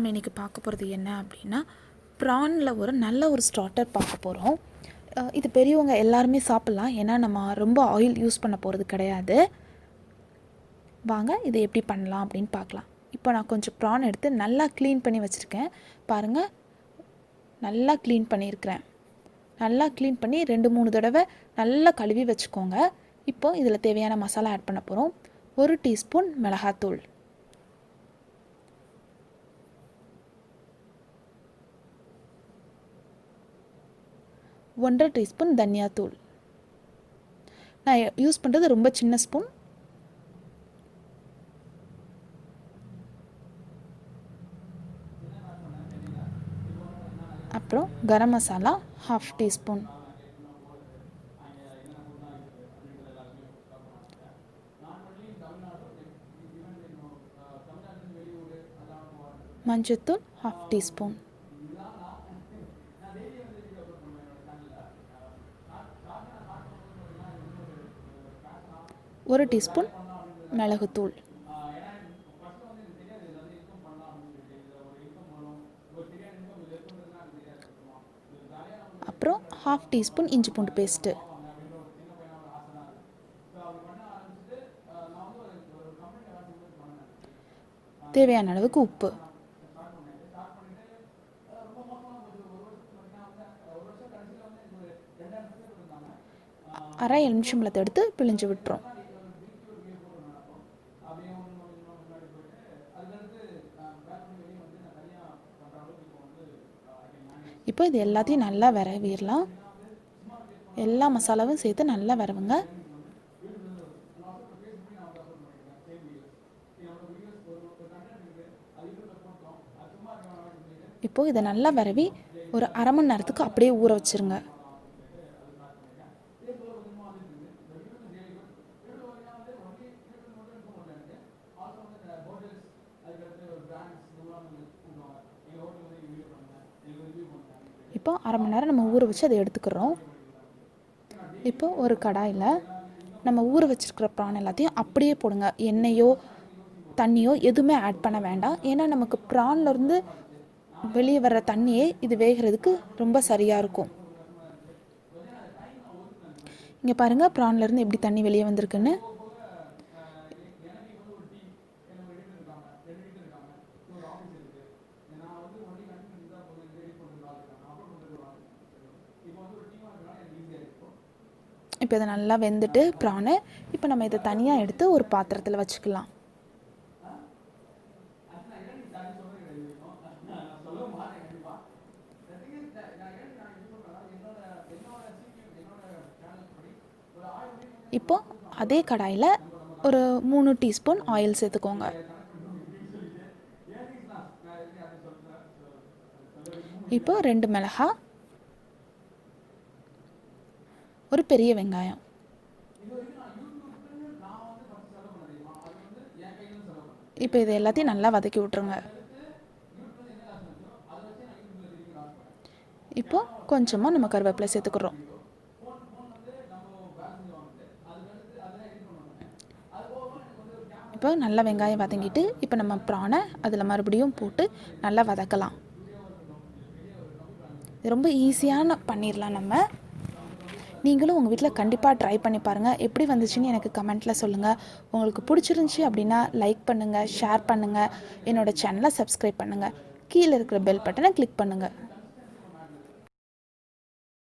நம்ம இன்றைக்கி பார்க்க போகிறது என்ன அப்படின்னா, ப்ரானில் ஒரு நல்ல ஒரு ஸ்டார்டர் பார்க்க போகிறோம். இது பெரியவங்க எல்லாருமே சாப்பிட்லாம், ஏன்னா நம்ம ரொம்ப ஆயில் யூஸ் பண்ண போகிறது கிடையாது. வாங்க இதை எப்படி பண்ணலாம் அப்படின்னு பார்க்கலாம். இப்போ நான் கொஞ்சம் ப்ரான் எடுத்து நல்லா க்ளீன் பண்ணி வச்சுருக்கேன். பாருங்கள், நல்லா க்ளீன் பண்ணியிருக்கிறேன். நல்லா க்ளீன் பண்ணி 2-3 தடவை நல்லா கழுவி வச்சுக்கோங்க. இப்போ இதில் தேவையான மசாலா ஆட் பண்ண போகிறோம். 1 டீஸ்பூன் மிளகாத்தூள், 1.5 டீஸ்பூன் தனியாத்தூள். நான் யூஸ் பண்ணுறது ரொம்ப சின்ன ஸ்பூன். அப்புறம் கரம் மசாலா 1/2 டீஸ்பூன். மஞ்சத்தூள் 1/2 டீஸ்பூன். ஒரு டீஸ்பூன் மிளகுத்தூள். அப்புறம் 1/2 டீஸ்பூன் இஞ்சி பூண்டு பேஸ்ட்டு. தேவையான அளவுக்கு உப்பு. அரை எலுமிச்சம்பழத்தை எடுத்து பிழிஞ்சு விட்டுரும். இப்போ இது எல்லாத்தையும் நல்லா விரவிடலாம். எல்லா மசாலாவும் சேர்த்து நல்லா விரவுங்க. இப்போது இதை நல்லா விரவி ஒரு அரை மணி நேரத்துக்கு அப்படியே ஊற வச்சுருங்க. இப்போ அரை மணி நேரம் நம்ம ஊற வச்சு அதை எடுத்துக்கிறோம். இப்போ ஒரு கடாயில் நம்ம ஊற வச்சுருக்கிற ப்ரான் எல்லாத்தையும் அப்படியே போடுங்க. எண்ணெயோ தண்ணியோ எதுவுமே ஆட் பண்ண வேண்டாம், ஏன்னா நமக்கு ப்ரான்லேருந்து வெளியே வர்ற தண்ணியே இது வேகிறதுக்கு ரொம்ப சரியாக இருக்கும். இங்கே பாருங்கள், ப்ரான்லேருந்து எப்படி தண்ணி வெளியே வந்திருக்குன்னு. இப்போ இதை நல்லா வெந்துட்டு ப்ரானு, இப்போ நம்ம இதை தனியாக எடுத்து ஒரு பாத்திரத்தில் வச்சுக்கலாம். இப்போ அதே கடாயில் ஒரு 3 டீஸ்பூன் ஆயில் சேர்த்துக்கோங்க. இப்போ 2 மிளகாய், ஒரு பெரிய வெங்காயம், இப்போ இது எல்லாத்தையும் நல்லா வதக்கி விட்ருங்க. இப்போ கொஞ்சமாக நம்ம கருவேப்பிலை சேர்த்துக்கிறோம். இப்போ நல்லா வெங்காயம் வதங்கிட்டு இப்போ நம்ம ப்ரானை அதில் மறுபடியும் போட்டு நல்லா வதக்கலாம். ரொம்ப ஈஸியான பண்ணிடலாம் நம்ம. நீங்களும் உங்கள் வீட்டில் கண்டிப்பாக ட்ரை பண்ணி பாருங்கள். எப்படி வந்துச்சுன்னு எனக்கு கமெண்ட்டில் சொல்லுங்கள். உங்களுக்கு பிடிச்சிருந்துச்சி அப்படின்னா லைக் பண்ணுங்கள், ஷேர் பண்ணுங்கள், என்னோடய சேனலை சப்ஸ்கிரைப் பண்ணுங்கள், கீழே இருக்கிற பெல் பட்டனை கிளிக் பண்ணுங்கள்.